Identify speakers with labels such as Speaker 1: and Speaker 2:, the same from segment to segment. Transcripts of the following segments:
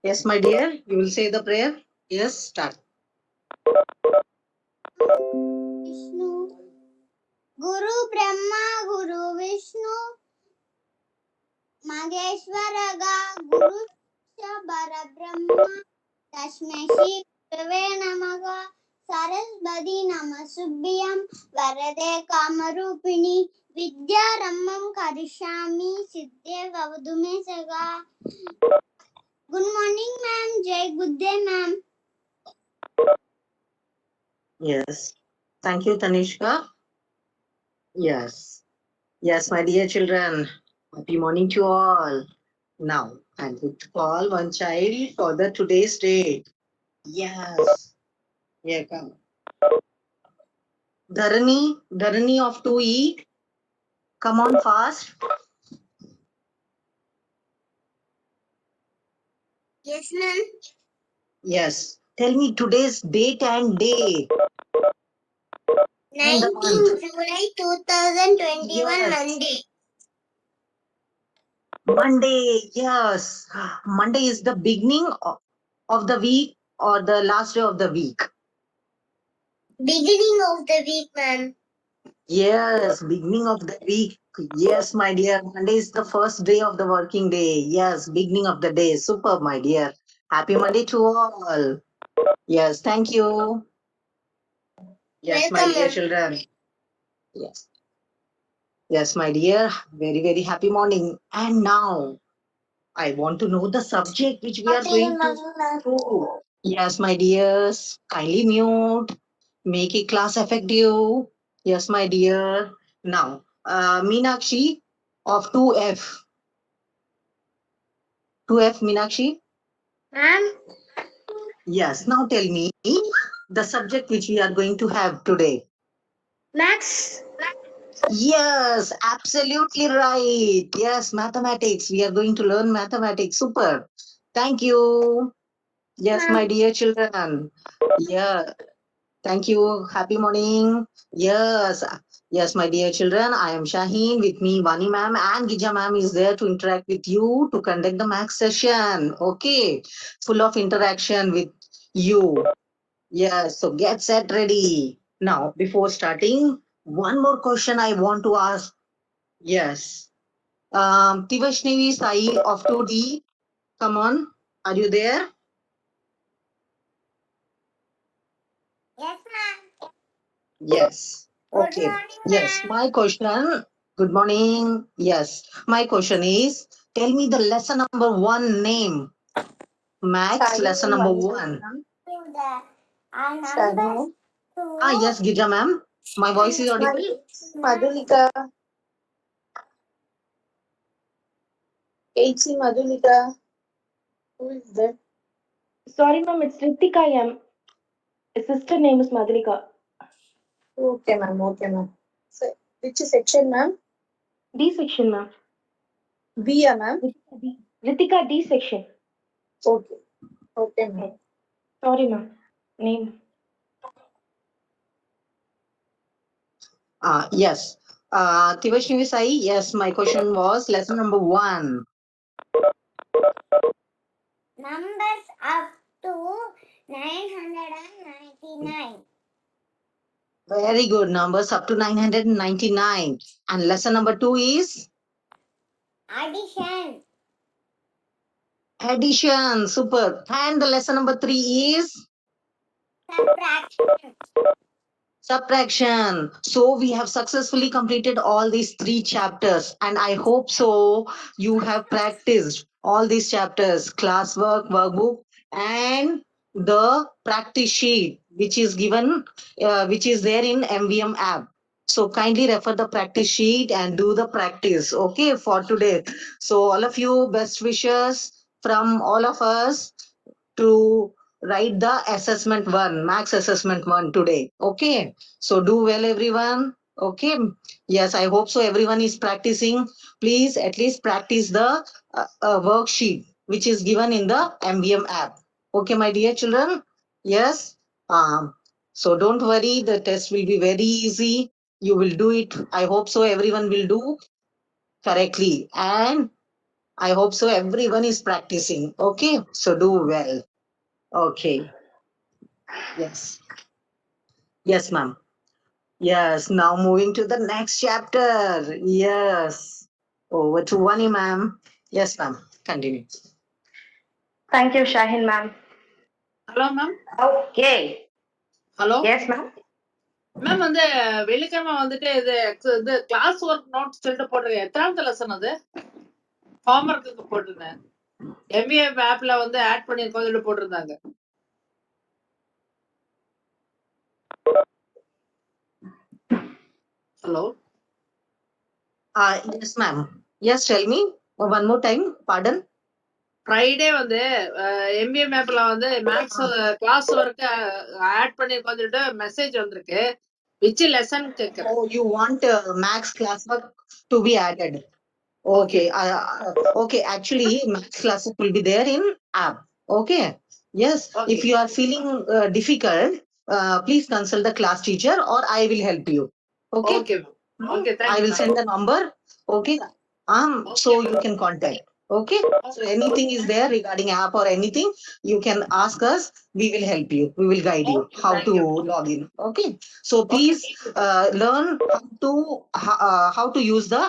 Speaker 1: Yes, my dear, you will say the prayer. Yes, start.
Speaker 2: Vishnu, Guru Brahma, Guru Vishnu, Maheshwaraga, Guru Bara Brahma, Tasmai Shri Gurave Namaha, Saraswati Namasubhyam, Varade Kamarupini, Vidya Ramam Karishami, Siddhe Vavadume Saga. Good morning, ma'am. Jai good day, ma'am.
Speaker 1: Yes. Thank you, Tanishka. Yes. Yes, my dear children. Happy morning to all. Now, I'm going to call one child for the today's date. Yes. Yeah, come. Dharani of 2E. Come on fast.
Speaker 2: Yes, ma'am.
Speaker 1: Yes. Tell me today's date and day.
Speaker 2: 19 July 2021,
Speaker 1: Yes.
Speaker 2: Monday.
Speaker 1: Monday, yes. Monday is the beginning of the week or the last day of the week.
Speaker 2: Beginning of the week, ma'am.
Speaker 1: Yes, beginning of the week. Yes, my dear. Monday is the first day of the working day. Yes, beginning of the day. Super, my dear. Happy Monday to all. Yes, thank you. Yes, my
Speaker 2: Welcome,
Speaker 1: dear
Speaker 2: ma'am.
Speaker 1: children. Yes. Yes, my dear. Very, very happy morning. And now I want to know the subject which we are going to do. Yes, my dears. Kindly mute. Make a class effective. Yes, my dear. Now, Meenakshi of 2F. 2F, Meenakshi?
Speaker 2: Ma'am.
Speaker 1: Yes, now tell me the subject which we are going to have today.
Speaker 2: Max.
Speaker 1: Yes, absolutely right. Yes, mathematics. We are going to learn mathematics. Super. Thank you. Yes, my dear children. Yeah. Thank you. Happy morning. Yes. Yes, my dear children. I am Shaheen. With me, Vani ma'am and Gija ma'am is there to interact with you to conduct the max session. Okay. Full of interaction with you. Yes. So get set ready. Now, before starting, one more question I want to ask. Yes. Tivashnevi Sai of 2D. Come on. Are you there?
Speaker 2: Yes, ma'am.
Speaker 1: Yes.
Speaker 2: Good
Speaker 1: Okay.
Speaker 2: morning,
Speaker 1: Yes.
Speaker 2: ma'am.
Speaker 1: My question. Good morning. Yes. My question is, tell me the lesson number one name. Max lesson number one.
Speaker 2: Number two.
Speaker 1: Yes, Gija ma'am. My voice is audible.
Speaker 3: Madhulika. HC Madhulika. Who is that?
Speaker 4: Sorry, ma'am, it's Ritika. His sister name is Madhulika.
Speaker 3: Okay, ma'am. Okay, ma'am. So, which section, ma'am?
Speaker 4: D section, ma'am.
Speaker 3: B, ma'am.
Speaker 4: Ritika D section.
Speaker 3: Okay. Okay, ma'am.
Speaker 4: Sorry, ma'am. Name.
Speaker 1: Yes. Tivashnevi Sai, yes, my question was lesson number one.
Speaker 2: Numbers up to 999.
Speaker 1: Very good. Numbers up to 999. And lesson number two is
Speaker 2: Addition.
Speaker 1: addition. Super. And the lesson number three is
Speaker 2: Subtraction.
Speaker 1: subtraction. So we have successfully completed all these three chapters, and I hope so you have practiced all these chapters, classwork, workbook, and the practice sheet which is given, which is there in MVM app. So kindly refer the practice sheet and do the practice, okay, for today. So all of you, best wishes from all of us to write the assessment one, max assessment one today. Okay. So do well, everyone. Okay. Yes, I hope so. Everyone is practicing. Please at least practice the worksheet which is given in the MVM app. Okay, my dear children. Yes. So don't worry. The test will be very easy. You will do it. I hope so. Everyone will do correctly. And I hope so. Everyone is practicing. Okay. So do well. Okay. Yes. Yes, ma'am. Yes. Now moving to the next chapter. Yes. Over to Vani, ma'am. Yes, ma'am. Continue.
Speaker 4: Thank you, Shahin ma'am.
Speaker 5: Hello ma'am.
Speaker 4: Okay.
Speaker 5: Hello
Speaker 4: Yes, ma'am.
Speaker 5: Ma'am, வெள்ளிக்கிழமை வந்துட்டு இது class work notes சொல்லிட்டு போட்டிருக்கேன். எத்தனாவது lesson அது? Homework போட்டிருந்தேன். MVM ஆப்ல add பண்ணிருக்கோம் சொல்லிட்டு போட்டிருந்தாங்க. Hello.
Speaker 1: Yes, ma'am. Yes, tell me. One more time. Pardon.
Speaker 5: Friday MBM ஆப்ல மேக்ஸ் கிளாஸ் ஒர்க் ஆட் பண்ணிருக்கோம் சொல்லிட்டு மெசேஜ் வந்திருக்கு. விச் லெசன் கேக்குறேன்.
Speaker 1: Oh, you want max classwork to be added? Okay. Okay. Actually, max classwork will be there in app. Okay. Yes.
Speaker 5: Okay.
Speaker 1: If you are feeling difficult, please consult the class teacher, or I will help you. Okay.
Speaker 5: Okay ma'am. Okay,
Speaker 1: I
Speaker 5: thank you
Speaker 1: will send the number. Okay. So
Speaker 5: Okay.
Speaker 1: you can contact. Okay. So anything is there regarding app or anything, you can ask us. We will help you. We will guide you
Speaker 5: Okay,
Speaker 1: how
Speaker 5: thank
Speaker 1: to
Speaker 5: you.
Speaker 1: log in. Okay. So please learn how to use the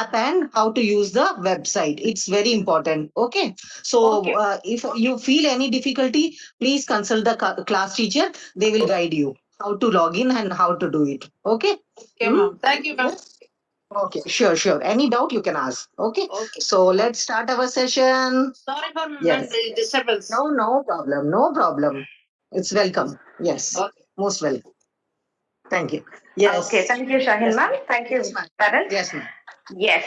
Speaker 1: app and how to use the website. It's very important. Okay. So
Speaker 4: Okay.
Speaker 1: if you feel any difficulty, please consult the class teacher. They will guide you how to log in and how to do it. Okay.
Speaker 5: Okay ma'am. Thank you ma'am.
Speaker 1: Okay, sure. Any doubt you can ask. Okay.
Speaker 5: Okay.
Speaker 1: So let's start our session.
Speaker 5: Sorry for
Speaker 1: Yes.
Speaker 5: the disturbance.
Speaker 1: No problem. No problem. It's welcome. Yes.
Speaker 5: Okay.
Speaker 1: Most welcome. Thank you. Yes.
Speaker 4: Okay, thank you, Shahin
Speaker 1: Yes,
Speaker 4: ma'am. Thank you,
Speaker 1: Yes, ma'am.
Speaker 4: parents.
Speaker 1: Yes, ma'am.
Speaker 4: Yes.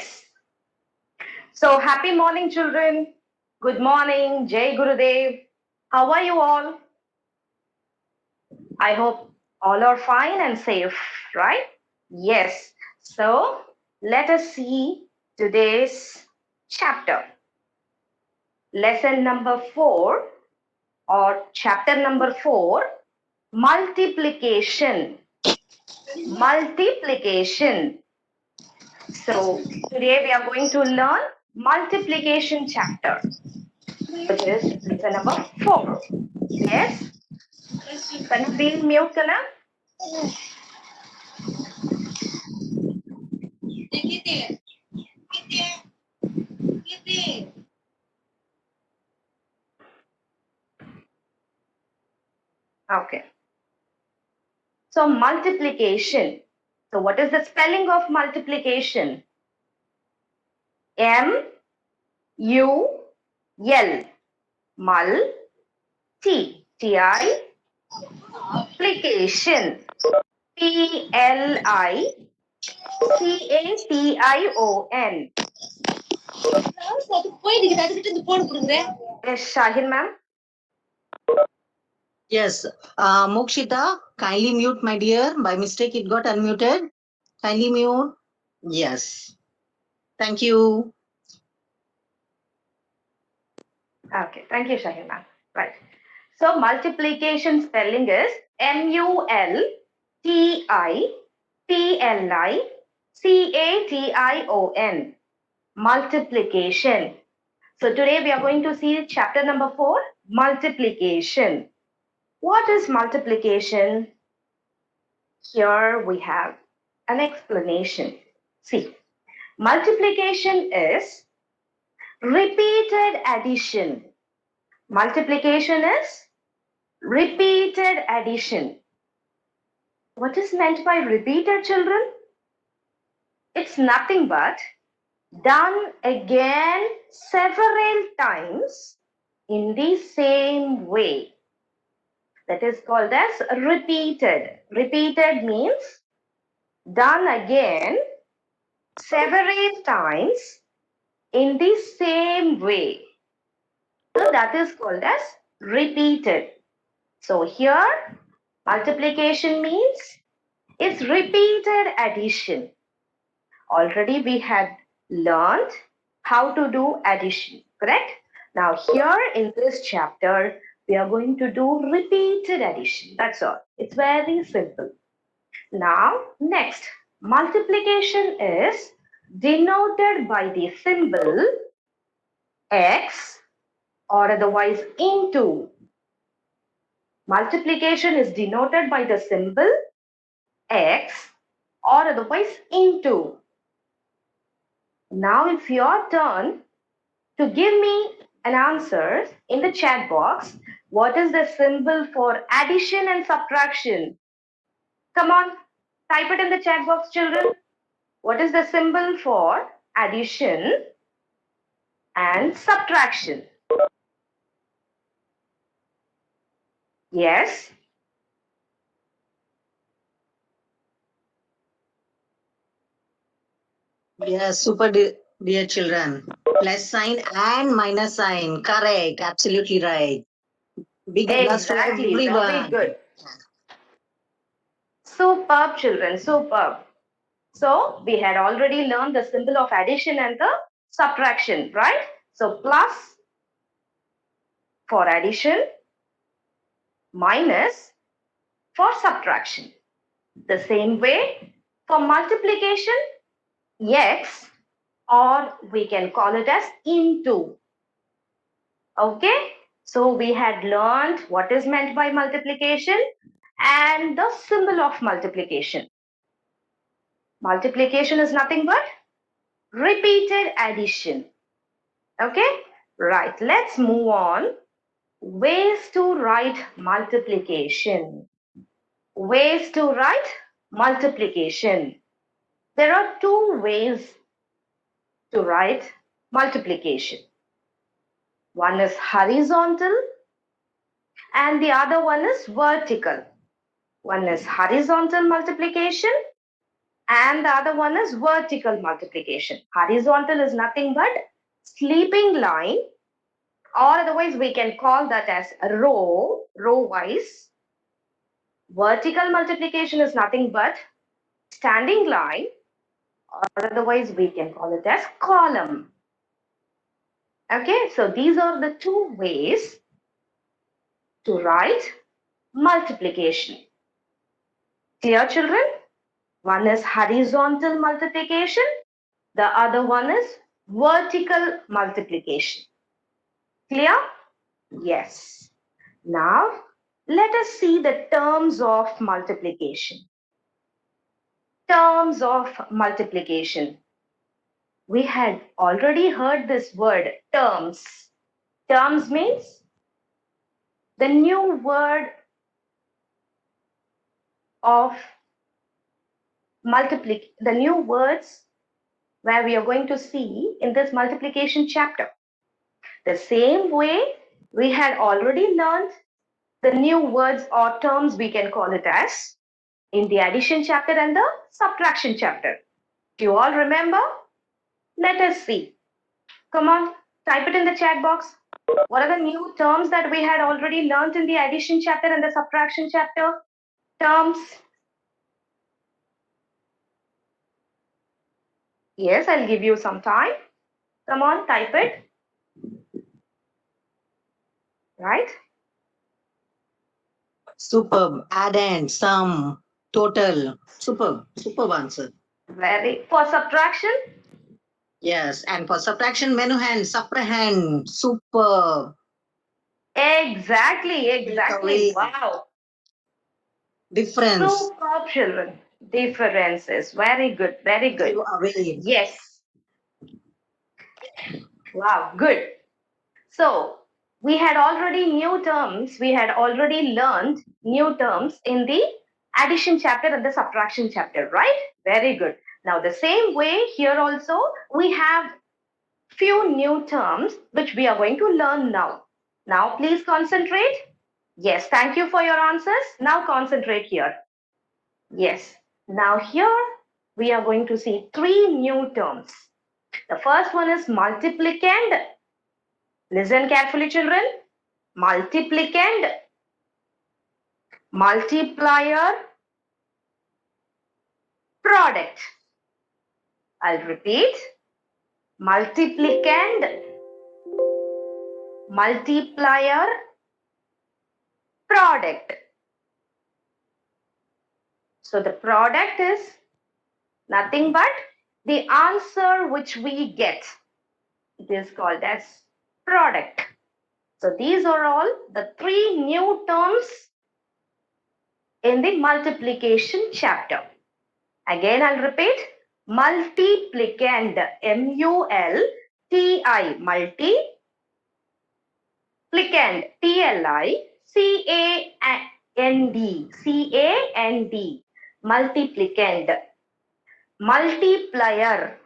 Speaker 4: So, happy morning, children. Good morning, Jai Gurudev. How are you all? I hope all are fine and safe, right? Yes. So, let us see today's chapter. Lesson number 4 or chapter number 4, multiplication. Multiplication. So, today we are going to learn multiplication chapter, which is lesson number 4. Yes? Can you please mute, Kana? Okay. So, multiplication. So, what is the spelling of multiplication? M-U-L. Mul. T-I. Application. P-L-I-C-A-T-I-O-N. Yes, Shahin ma'am.
Speaker 1: Yes. Mokshita, kindly mute, my dear. By mistake, it got unmuted. Kindly mute. Yes. Thank you.
Speaker 4: Okay, thank you, Shahin ma'am. Right. So multiplication spelling is M-U-L-T-I-P-L-I-C-A-T-I-O-N. Multiplication. So today we are going to see chapter number 4, multiplication. What is multiplication? Here we have an explanation. See, multiplication is repeated addition. Multiplication is repeated addition. What is meant by repeated, children? It's nothing but done again several times in the same way. That is called as repeated. Repeated means done again several times in the same way. So that is called as repeated. So here multiplication means it's repeated addition. Already we had learned how to do addition, correct? Now here in this chapter, we are going to do repeated addition. That's all. It's very simple. Now, next, multiplication is denoted by the symbol x or otherwise into. Multiplication is denoted by the symbol x or otherwise into. Now it's your turn to give me an answer in the chat box. What is the symbol for addition and subtraction? Come on, type it in the chat box, children. What is the symbol for addition and subtraction? Yes.
Speaker 1: Yes, super dear children. Plus sign and minus sign. Correct. Absolutely right. Big applause to
Speaker 4: Exactly. Very
Speaker 1: everyone.
Speaker 4: good. Superb, children. Superb. So we had already learned the symbol of addition and the subtraction, right? So plus for addition, minus for subtraction. The same way for multiplication, x, or we can call it as into. Okay, so we had learned what is meant by multiplication and the symbol of multiplication. Multiplication is nothing but repeated addition. Okay, right, let's move on. Ways to write multiplication. Ways to write multiplication. There are two ways to write multiplication. One is horizontal and the other one is vertical. One is horizontal multiplication and the other one is vertical multiplication. Horizontal is nothing but sleeping line, or otherwise we can call that as row wise. Vertical multiplication is nothing but standing line, or otherwise we can call it as column. Okay, so these are the two ways to write multiplication. Clear, children? One is horizontal multiplication, the other one is vertical multiplication. Clear? Yes. Now, let us see the terms of multiplication. Terms of multiplication. We had already heard this word, terms. Terms means the new word of the new words where we are going to see in this multiplication chapter. The same way we had already learned the new words or terms, we can call it as, in the addition chapter and the subtraction chapter. Do you all remember? Let us see. Come on, type it in the chat box. What are the new terms that we had already learned in the addition chapter and the subtraction chapter? Terms. Yes, I'll give you some time. Come on, type it. Right?
Speaker 1: Superb. Add and sum. Total. Superb. Superb answer.
Speaker 4: For subtraction?
Speaker 1: Yes. And for subtraction, menuhan, subtrahend. Superb.
Speaker 4: Exactly.
Speaker 1: Takeaway.
Speaker 4: Wow.
Speaker 1: Difference.
Speaker 4: Superb, children. Differences. Very good. Very good.
Speaker 1: Giveaway.
Speaker 4: Yes. Wow, good. So we had already new terms. We had already learned new terms in the addition chapter and the subtraction chapter, right? Very good. Now the same way here also we have few new terms which we are going to learn now. Now please concentrate. Yes, thank you for your answers. Now concentrate here. Yes. Now here we are going to see three new terms. The first one is multiplicand. Listen carefully, children. Multiplicand, multiplier, product. I'll repeat. Multiplicand, multiplier, product. So the product is nothing but the answer which we get. It is called as product. So these are all the three new terms in the multiplication chapter. Again, I'll repeat. Multiplicand. M-U-L-T-I. Multiplicand. T-L-I-C-A-N-D. C-A-N-D. Multiplicand. Multiplier.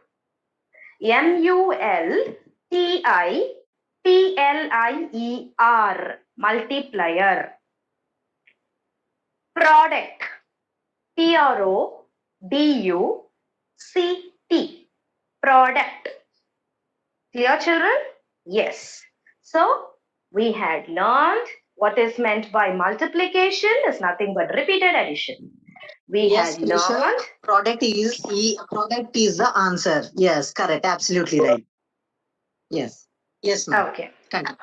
Speaker 4: M-U-L-T-I-P-L-I-E-R. Multiplier. Product. P-R-O-D-U-C-T. Product. Clear, children? Yes. So, we had learned what is meant by multiplication is nothing but repeated addition. We
Speaker 1: Yes,
Speaker 4: had
Speaker 1: Felicia.
Speaker 4: learned
Speaker 1: Product is the answer. Yes, correct. Absolutely right. Yes. Yes, ma'am.
Speaker 4: okay.
Speaker 1: Continue.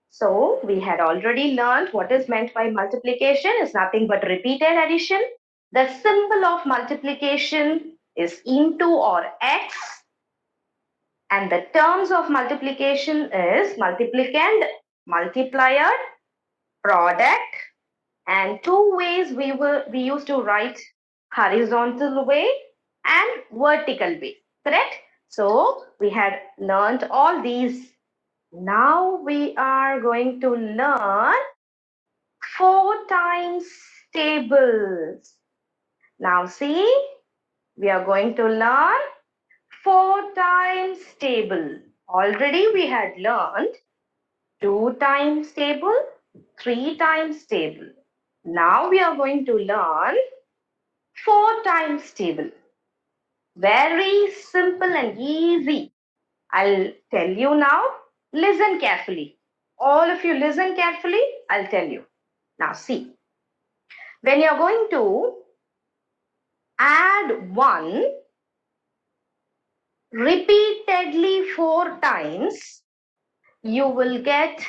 Speaker 4: So we had already learned what is meant by multiplication is nothing but repeated addition. The symbol of multiplication is into or x. And the terms of multiplication is multiplicand, multiplier, product. And two ways we used to write horizontal way and vertical way. Correct? So we had learned all these. Now we are going to learn 4 times tables. Now see, we are going to learn 4 times table. Already we had learned 2 times table, 3 times table. Now we are going to learn 4 times table. Very simple and easy. I'll tell you now. Listen carefully. All of you listen carefully. I'll tell you. Now see. When you're going to add 1 repeatedly 4 times, you will get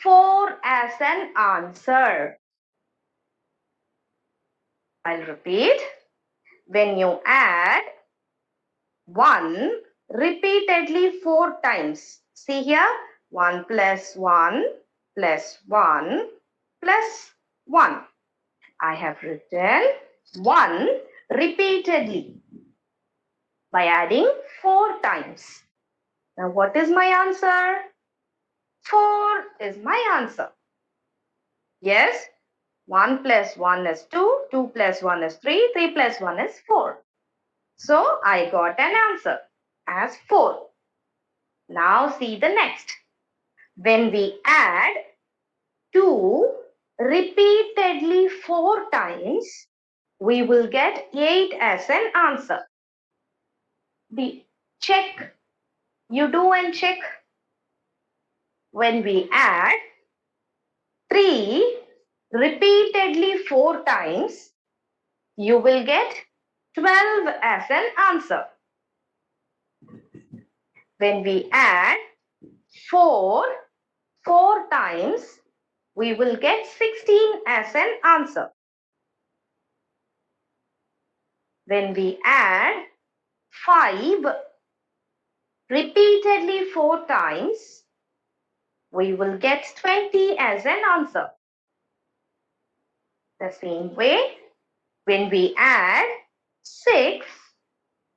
Speaker 4: 4 as an answer. I'll repeat. When you add 1 repeatedly 4 times, see here, 1 plus 1 plus 1 plus 1. I have written 1 repeatedly by adding 4 times. Now what is my answer? 4 is my answer. Yes, 1 plus 1 is 2, 2 plus 1 is 3, 3 plus 1 is 4. So I got an answer as 4. Now see the next. When we add 2 repeatedly 4 times, we will get 8 as an answer. We check. You do and check. When we add 3 repeatedly 4 times, you will get 12 as an answer. When we add 4 times, we will get 16 as an answer. When we add 5 repeatedly 4 times, we will get 20 as an answer. The same way, when we add 6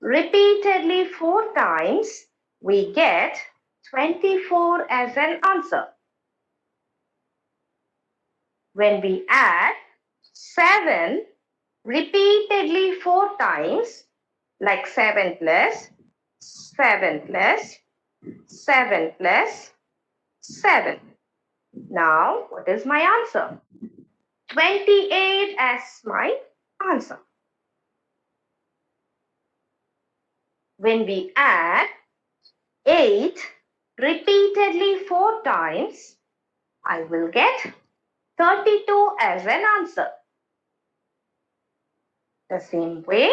Speaker 4: repeatedly 4 times, we get 24 as an answer. When we add 7 repeatedly 4 times, like 7 plus 7 plus 7 plus 7. Now, what is my answer? 28 as my answer. When we add 8 repeatedly 4 times, I will get 32 as an answer. The same way,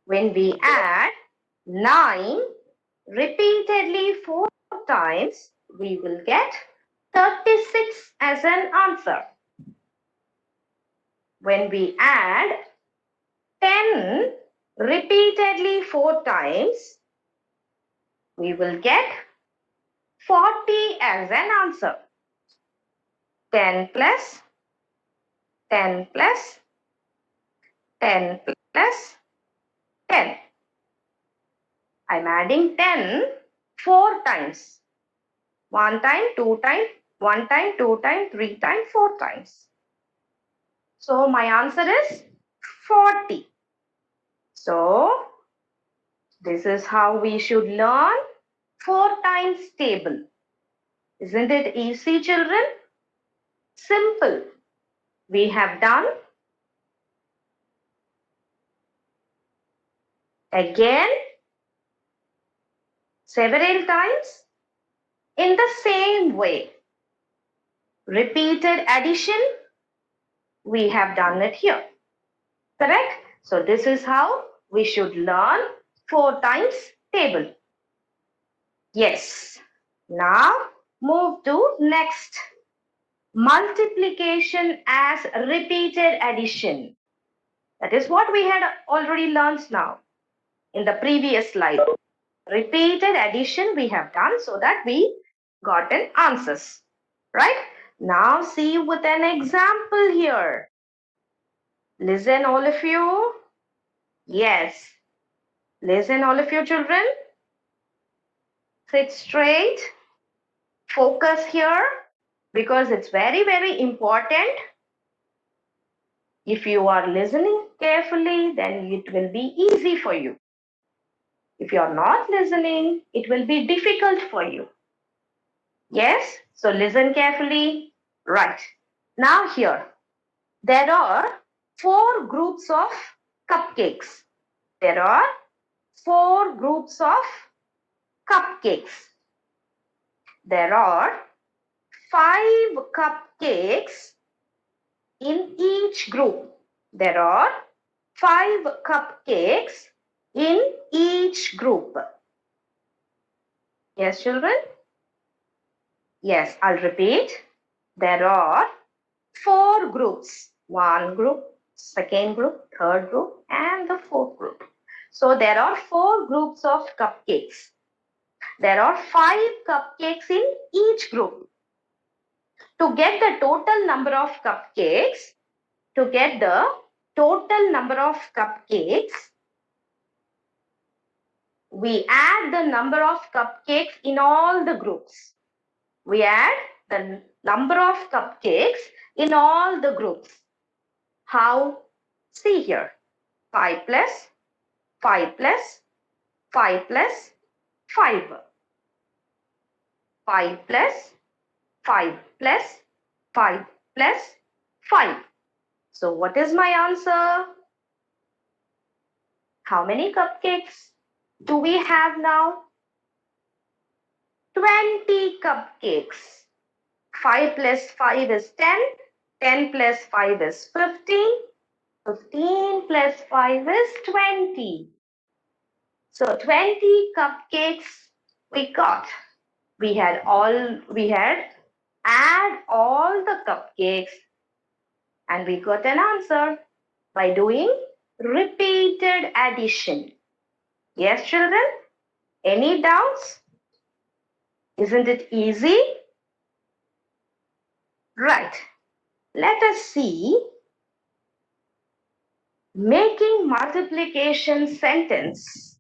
Speaker 4: when we add 9 repeatedly 4 times, we will get 36 as an answer. When we add 10 repeatedly 4 times, we will get 40 as an answer. 10 plus 10 plus 10 plus 10. I'm adding 10 4 times. 1 time, 2 times, 1 time, 2 times, 3 times, 4 times. So my answer is 40. So this is how we should learn 4 times table. Isn't it easy, children? Simple. We have done again several times in the same way. Repeated addition, we have done it here. Correct? So this is how we should learn 4 times table. Yes. Now move to next. Multiplication as repeated addition. That is what we had already learned now in the previous slide. Repeated addition we have done so that we got an answers. Right? Now see with an example here. Listen all of you. Yes. Listen all of you children. Sit straight. Focus here because it's very, very important. If you are listening carefully, then it will be easy for you. If you are not listening, it will be difficult for you. Yes? So listen carefully. Right. Now here, there are 4 groups of cupcakes. There are 4 groups of cupcakes. There are 5 cupcakes in each group. There are 5 cupcakes in each group. Yes, children? Yes, I'll repeat. There are 4 groups. 1 group, 2nd group, 3rd group, and the 4th group. So there are 4 groups of cupcakes. There are 5 cupcakes in each group. To get the total number of cupcakes, we add the number of cupcakes in all the groups. We add the number of cupcakes in all the groups. How? See here. 5 plus 5 plus 5 plus 5. 5 plus 5 plus 5 plus 5. So what is my answer? How many cupcakes do we have now? 20 cupcakes. 5 plus 5 is 10. 10 plus 5 is 15. 15 plus 5 is 20. So 20 cupcakes we got. We had add all the cupcakes and we got an answer by doing repeated addition. Yes, children? Any doubts? Isn't it easy? Right. Let us see making multiplication sentence.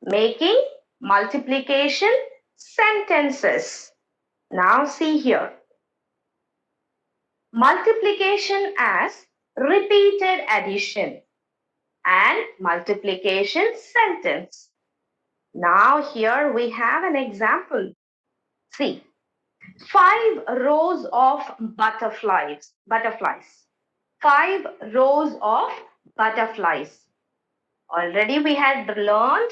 Speaker 4: Making multiplication sentences. Now see here. Multiplication as repeated addition and multiplication sentence. Now here we have an example. See, 5 rows of butterflies. 5 rows of butterflies. Already we had learned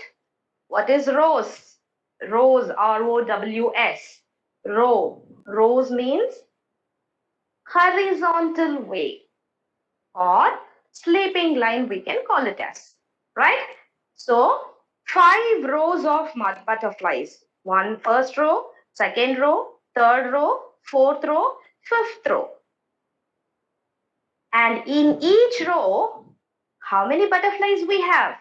Speaker 4: what is rows. Rows, R-O-W-S. Row. Rows means horizontal way or sleeping line we can call it as. Right? So 5 rows of butterflies. First row, 2nd row, 3rd row, 4th row, 5th row. And in each row, how many butterflies we have?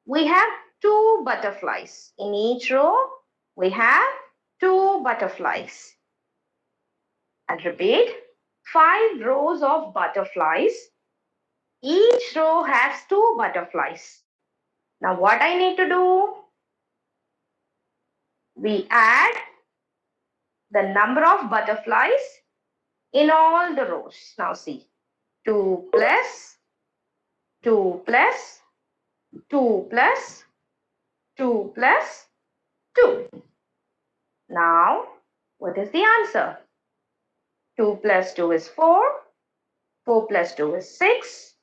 Speaker 4: We have 2 butterflies. In each row, We have 2 butterflies. I'll repeat. 5 rows of butterflies. Each row has 2 butterflies. Now what I need to do? We add the number of butterflies in all the rows. Now see. 2 plus 2 plus 2 plus 2 plus 2. Now, what is the answer? 2 plus 2 is 4. 4 plus 2 is 6.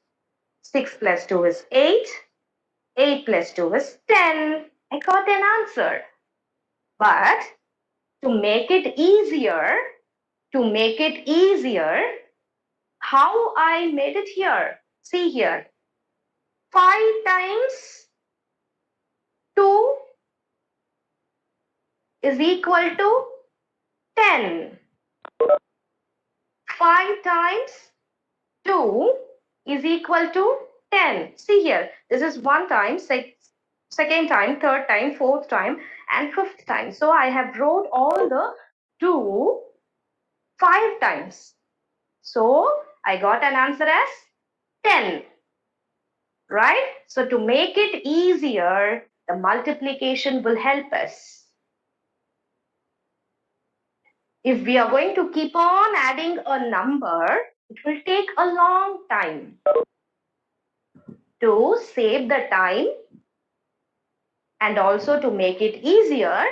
Speaker 4: 6 plus 2 is 8. 8 plus 2 is 10. I got an answer. But to make it easier, how I made it here? See here. 5 times 2 is equal to 10. 5 times 2 is equal to 10. See here, this is 1 time, second time, third time, fourth time, and fifth time. So I have wrote all the 2 5 times. So I got an answer as 10. Right? So to make it easier, the multiplication will help us. If we are going to keep on adding a number, it will take a long time. To save the time and also to make it easier,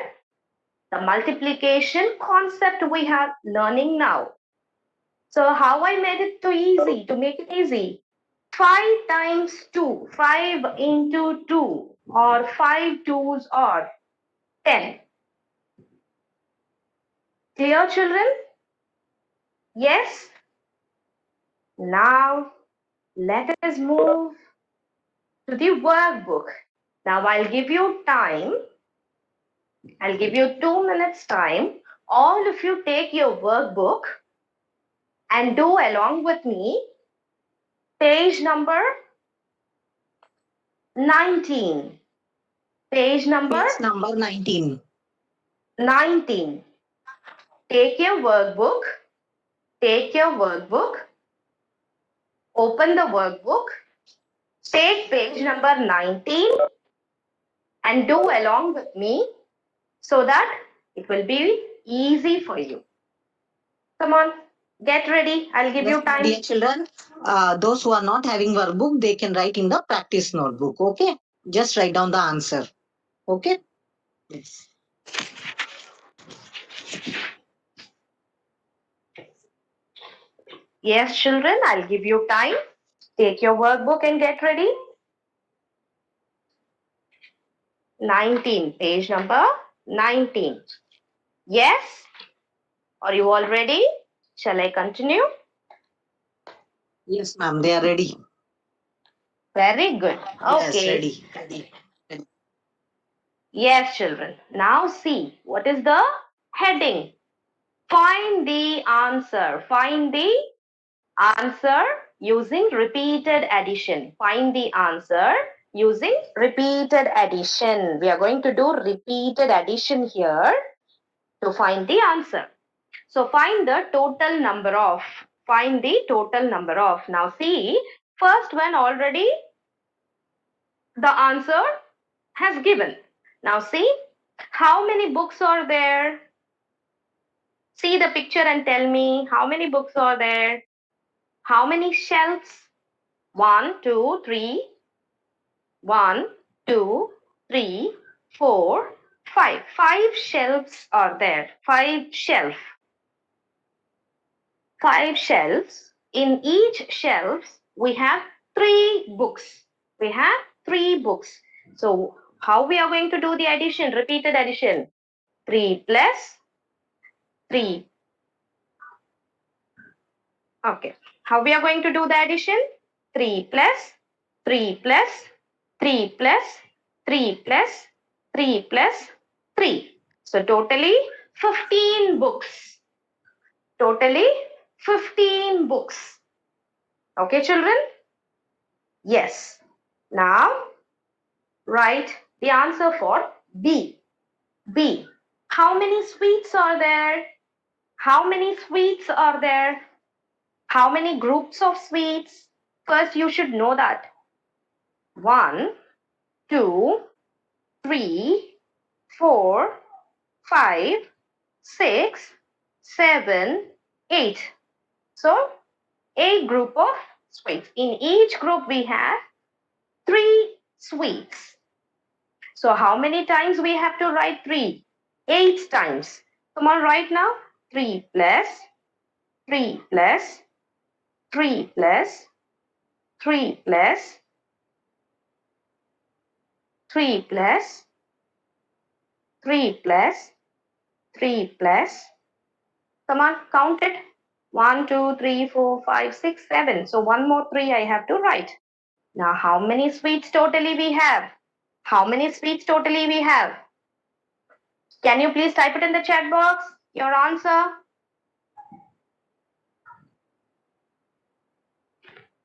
Speaker 4: the multiplication concept we are learning now. So how I made it too easy, to make it easy? 5 times 2, 5 into 2, or 5 twos are 10. Clear, children? Yes? Now, let us move to the workbook. Now, I'll give you time. I'll give you 2 minutes time. All of you take your workbook and do along with me page number 19. Page number
Speaker 1: Page number 19.
Speaker 4: 19. Take your workbook. Open the workbook. Take page number 19 and do along with me so that it will be easy for you. Come on, get ready. I'll give you time.
Speaker 1: Dear children, those who are not having workbook, they can write in the practice notebook. Okay, just write down the answer. Okay. Yes.
Speaker 4: Yes, children, I'll give you time. Take your workbook and get ready. 19, page number 19. Yes? Are you all ready? Shall I continue?
Speaker 1: Yes, ma'am. They are ready.
Speaker 4: Very good.
Speaker 1: Yes,
Speaker 4: Okay.
Speaker 1: ready.
Speaker 4: Yes, children. Now see, what is the heading? Find the answer. Find the answer using repeated addition. Find the answer using repeated addition. We are going to do repeated addition here to find the answer. So find the total number of. Find the total number of. Now see, first one already the answer has given. Now see, how many books are there? See the picture and tell me how many books are there? How many shelves? 1, 2, 3. 1, 2, 3, 4, 5. 5 shelves are there. 5 shelves. 5 shelves. In each shelf, we have 3 books. We have 3 books. So, how we are going to do the addition? Repeated addition. 3 plus 3. Okay. How we are going to do the addition? 3 plus 3 plus 3 plus 3 plus 3 plus 3. So totally 15 books. Totally 15 books. Okay, children? Yes. Now, write the answer for B. B. How many sweets are there? How many sweets are there? How many groups of sweets? First, you should know that. 1, 2, 3, 4, 5, 6, 7, 8. So, 8 group of sweets. In each group, we have 3 sweets. So, how many times we have to write 3? 8 times. Come on, write now. 3 plus 3 plus 3 plus 3 plus 3 plus 3 plus 3 plus. Come on, count it. 1, 2, 3, 4, 5, 6, 7. So one more 3 I have to write. Now how many sweets totally we have? How many sweets totally we have? Can you please type it in the chat box? Your answer?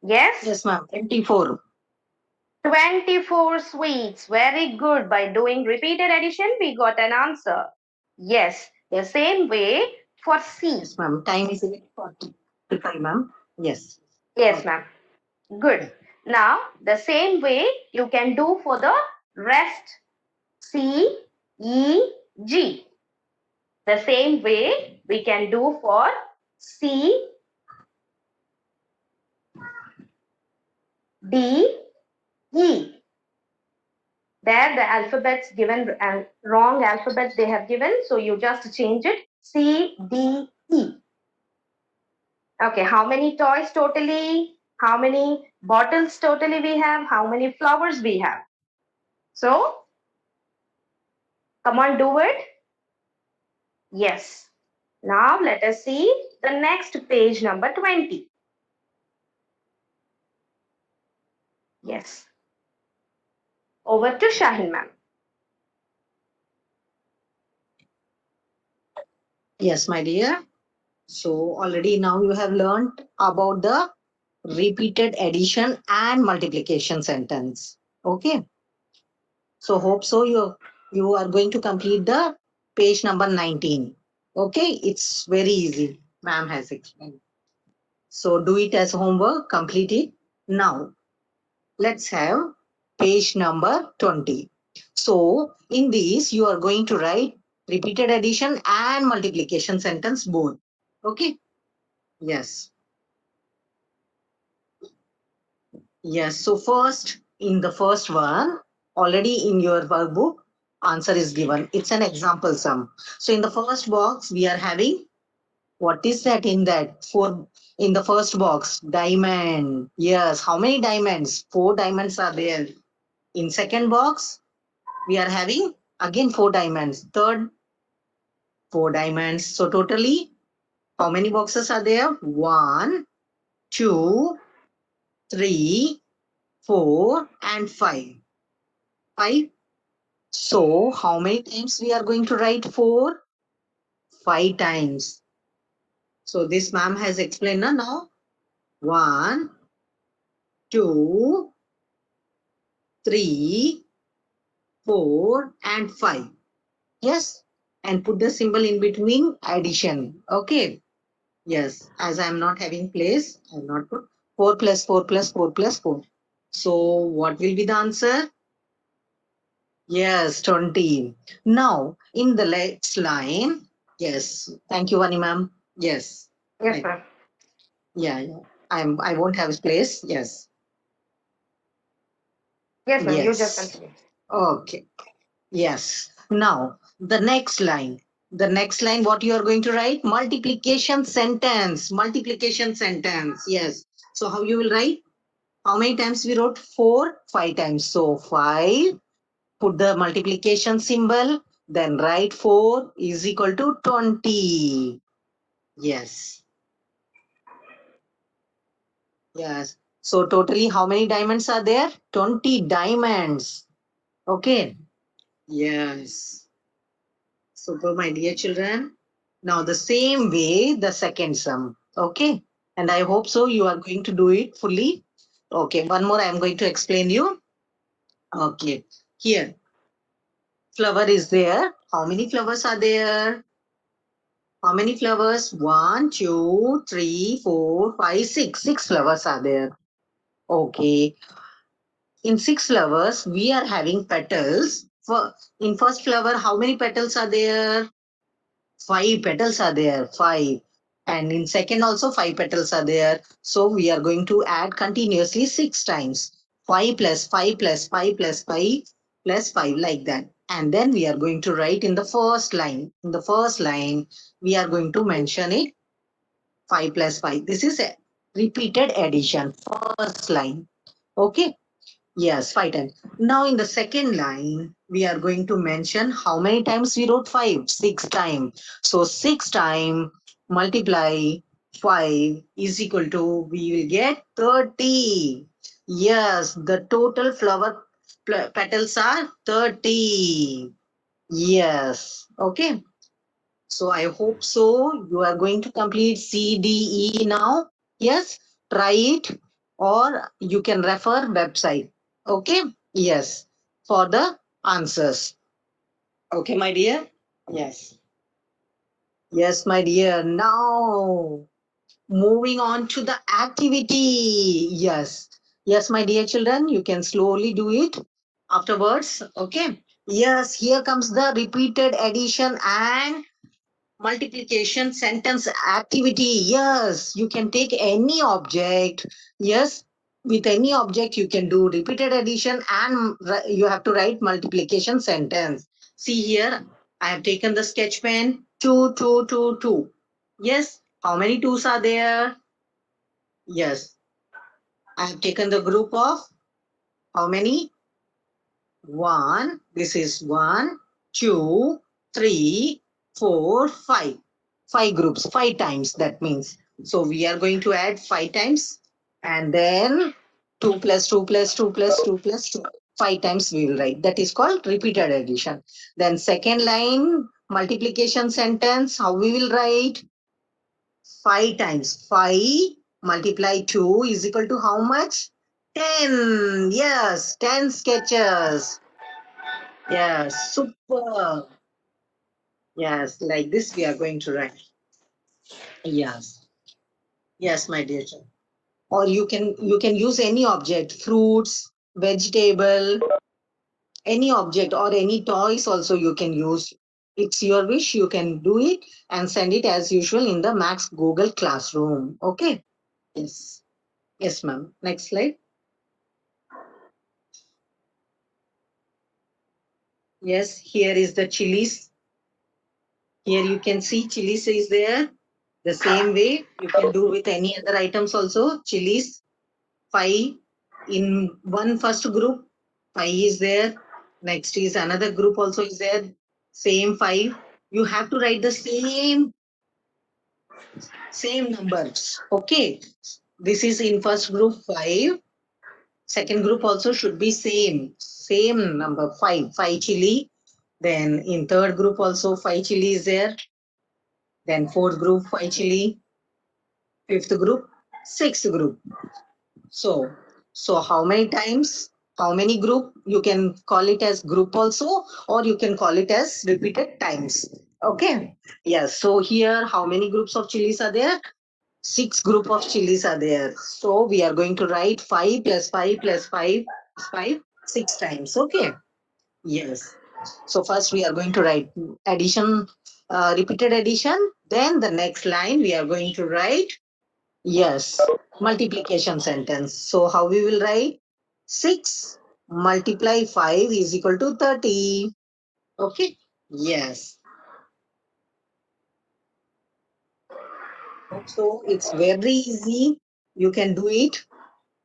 Speaker 4: Yes?
Speaker 1: Yes, ma'am. 24.
Speaker 4: 24 sweets. Very good. By doing repeated addition, we got an answer. Yes, the same way for C.
Speaker 1: Yes, ma'am. Time is 45, ma'am. Yes.
Speaker 4: Yes, ma'am. Good. Now, the same way you can do for the rest. C, E, G. The same way we can do for C, D, E. There the alphabets given and wrong alphabets they have given. So you just change it. C, D, E. Okay, how many toys totally? How many bottles totally we have? How many flowers we have? So, come on, do it. Yes. Now let us see the next page number 20. Yes. Over to Shahin ma'am.
Speaker 1: Yes, my dear. So already now you have learned about the repeated addition and multiplication sentence. Okay. So hope so you are going to complete the page number 19. Okay. It's very easy. Ma'am has explained. So do it as homework. Complete it. Now let's have page number 20. So in this you are going to write repeated addition and multiplication sentence both. Okay. Yes. Yes. So first, in the first one, already in your workbook, answer is given. It's an example sum. So in the first box, we are having, what is that in that? In the first box, diamond. Yes. How many diamonds? 4 diamonds are there. In second box, we are having again 4 diamonds. Third, 4 diamonds. So totally, how many boxes are there? 1, 2, 3, 4, and 5. 5. So how many times we are going to write 4? 5 times. So this ma'am has explained now. 1, 2, 3, 4, and 5. Yes. And put the symbol in between addition. Okay. Yes. As I am not having place, I will not put 4 plus 4 plus 4 plus 4. So what will be the answer? Yes, 20. Now, in the next line, yes. Thank you, Vani ma'am. Yes.
Speaker 4: Yes,
Speaker 1: Right.
Speaker 4: ma'am.
Speaker 1: Yeah. I won't have place. Yes.
Speaker 4: Yes, ma'am. You just
Speaker 1: Yes.
Speaker 4: continue.
Speaker 1: Okay. Yes. Now, the next line. The next line, what you are going to write? Multiplication sentence. Multiplication sentence. Yes. So how you will write? How many times we wrote? 4, 5 times. So 5. Put the multiplication symbol, then write 4 is equal to 20. Yes. Yes. So totally how many diamonds are there? 20 diamonds. Okay. Yes. Super, my dear children. Now the same way, the second sum. Okay. And I hope so you are going to do it fully. Okay. One more I am going to explain you. Okay. Here. Flower is there. How many flowers are there? How many flowers? 1, 2, 3, 4, 5, 6. 6 flowers are there. Okay. In 6 flowers, we are having petals. In first flower, how many petals are there? 5 petals are there. 5. And in second also 5 petals are there. So we are going to add continuously 6 times. 5 plus 5 plus 5 plus 5 plus 5, like that. And then we are going to write in the first line. In the first line, we are going to mention it 5 plus 5. This is a repeated addition. First line. Okay. Yes, 5 times. Now in the second line, we are going to mention how many times we wrote 5. 6 times. So 6 times multiply 5 is equal to, we will get 30. Yes, the total flower petals are 30. Yes. Okay. So I hope so. You are going to complete C, D, E now. Yes, try it, or you can refer website. Okay. Yes, for the answers. Okay, my dear. Yes. Yes, my dear. Now moving on to the activity. Yes. Yes, my dear children, you can slowly do it afterwards. Okay. Yes, here comes the repeated addition and multiplication sentence activity. Yes, you can take any object. Yes, with any object you can do repeated addition and you have to write multiplication sentence. See here, I have taken the sketch pen. 2, 2, 2, 2. Yes, how many twos are there? Yes, I have taken the group of how many? 1. This is 1, 2, 3, 4, 5. 5 groups, 5 times, that means. So we are going to add 5 times, and then 2 plus 2 plus 2 plus 2 plus 2. 5 times we will write. That is called repeated addition. Then second line, multiplication sentence, how we will write? 5 times. 5 multiply 2 is equal to how much? 10. Yes, 10 sketches. Yes, super. Yes, like this we are going to write. Yes. Yes, my dear child. Or you can use any object, fruits, vegetable, any object or any toys also you can use. It's your wish, you can do it and send it as usual in the Max Google Classroom. Okay. Yes. Yes, ma'am. Next slide. Yes, here is the chilies. Here you can see chilies is there. The same way you can do with any other items also. Chilies, 5 in one first group, 5 is there. Next is another group also is there. Same 5. You have to write the same numbers. Okay. This is in first group 5. Second group also should be same number 5. 5 chili. Then in third group also 5 chili is there. Then fourth group 5 chili. Fifth group, sixth group. So how many times, how many group? You can call it as group also, or you can call it as repeated times. Okay. Yes. So here, how many groups of chilies are there? 6 group of chilies are there. So we are going to write 5 plus 5 plus 5 is 5, 6 times. Okay. Yes. So first we are going to write addition, repeated addition. Then the next line we are going to write, yes, multiplication sentence. So how we will write? 6 multiply 5 is equal to 30. Okay. Yes. So it's very easy. You can do it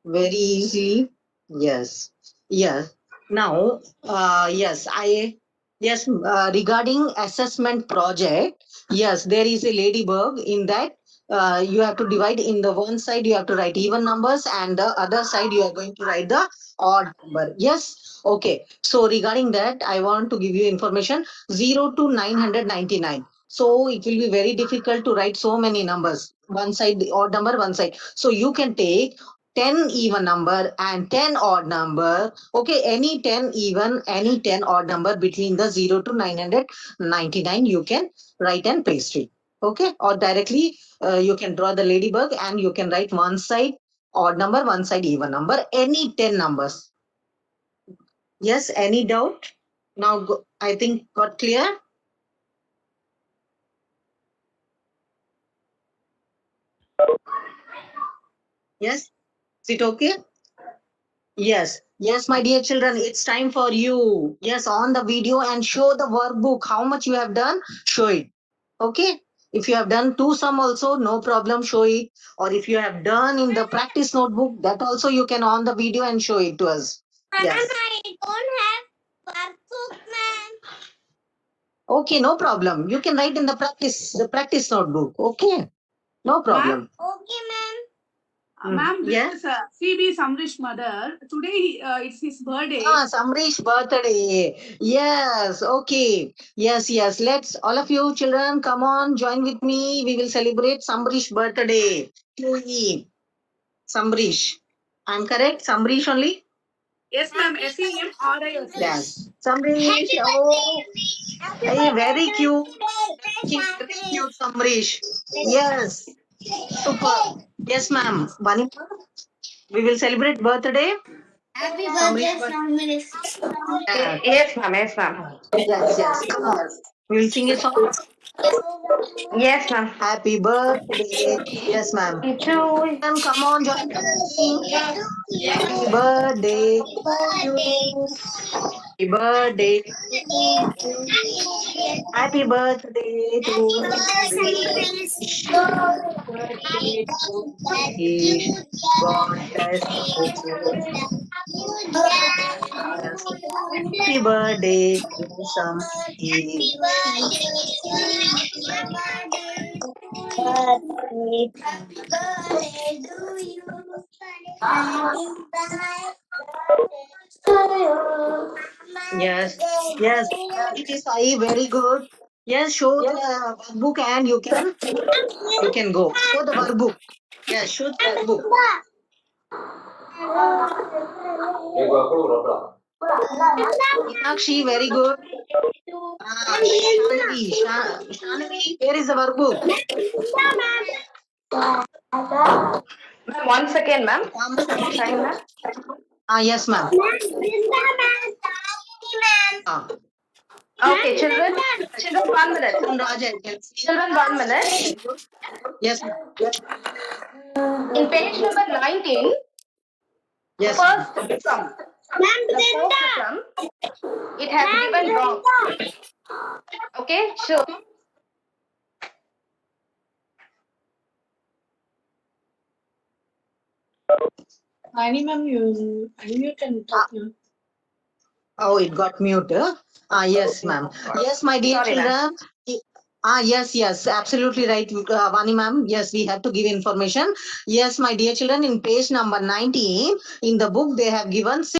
Speaker 1: very easily. Yes. Yes. Now, regarding assessment project, yes, there is a ladybug in that. You have to divide. In the one side you have to write even numbers, and the other side you are going to write the odd number. Yes. Okay. So regarding that, I want to give you information 0 to 999. So it will be very difficult to write so many numbers. One side the odd number, one side. So you can take 10 even number and 10 odd number. Okay, any 10 even, any 10 odd number between the 0 to 999, you can write and paste it. Okay, or directly you can draw the ladybug and you can write one side odd number, one side even number, any 10 numbers. Yes, any doubt? Now, I think got clear? Yes? Is it okay? Yes. Yes, my dear children, it's time for you. Yes, on the video and show the workbook. How much you have done, show it. Okay? If you have done two sum also, no problem, show it. Or if you have done in the practice notebook, that also you can on the video and show it to us. Yes.
Speaker 2: I don't have workbook, ma'am.
Speaker 1: Okay, no problem. You can write in the practice notebook. Okay? No problem.
Speaker 2: Okay, ma'am.
Speaker 6: Ma'am, this
Speaker 1: Yes?
Speaker 6: is CB Samrish mother. Today it's his birthday.
Speaker 1: Samrish birthday. Yes, okay. Yes, yes. Let's all of you children come on, join with me. We will celebrate Samrish birthday. QE. Samrish. I'm correct? Samrish only?
Speaker 6: Yes, ma'am. SEMRIS.
Speaker 1: Yes. Samrish. Oh, hey, very cute. Very cute, Samrish. Yes. Super. Yes, ma'am. Bunny, we will celebrate birthday.
Speaker 2: Happy
Speaker 1: Samrish
Speaker 2: birthday,
Speaker 1: Yes,
Speaker 4: Yes, ma'am. Yes, ma'am.
Speaker 1: yes. Come on. We will sing a song.
Speaker 4: Yes, ma'am.
Speaker 1: Happy birthday. Yes, ma'am.
Speaker 4: You too.
Speaker 1: Ma'am, come on, join me. Happy birthday to you. Happy birthday to you. Happy birthday to Samrish. Birthday to Samrish. God bless you. Yes. Happy birthday to Samrish. Yes, yes. It is Sai, very good. Yes, show the workbook and you can go. Show the workbook. Yes, show the workbook. Meenakshi, very good. Shanavi, where is the workbook?
Speaker 4: Ma'am, 1 second, ma'am. Time, ma'am.
Speaker 1: Yes, ma'am.
Speaker 4: Okay, children. Children, 1 minute.
Speaker 1: Raja, can see.
Speaker 4: Children, 1 minute.
Speaker 1: Yes, ma'am.
Speaker 4: In page number 19,
Speaker 1: Yes, ma'am.
Speaker 4: first sum. The first sum, it has given wrong. Okay, sure.
Speaker 6: Annie, ma'am, you can talk now.
Speaker 1: Oh, it got mute. Yes, ma'am. Yes, my dear
Speaker 4: Sorry, ma'am.
Speaker 1: children. Yes, absolutely right, Vani ma'am. Yes, we have to give information. Yes, my dear children, in page number 19, in the book, they have given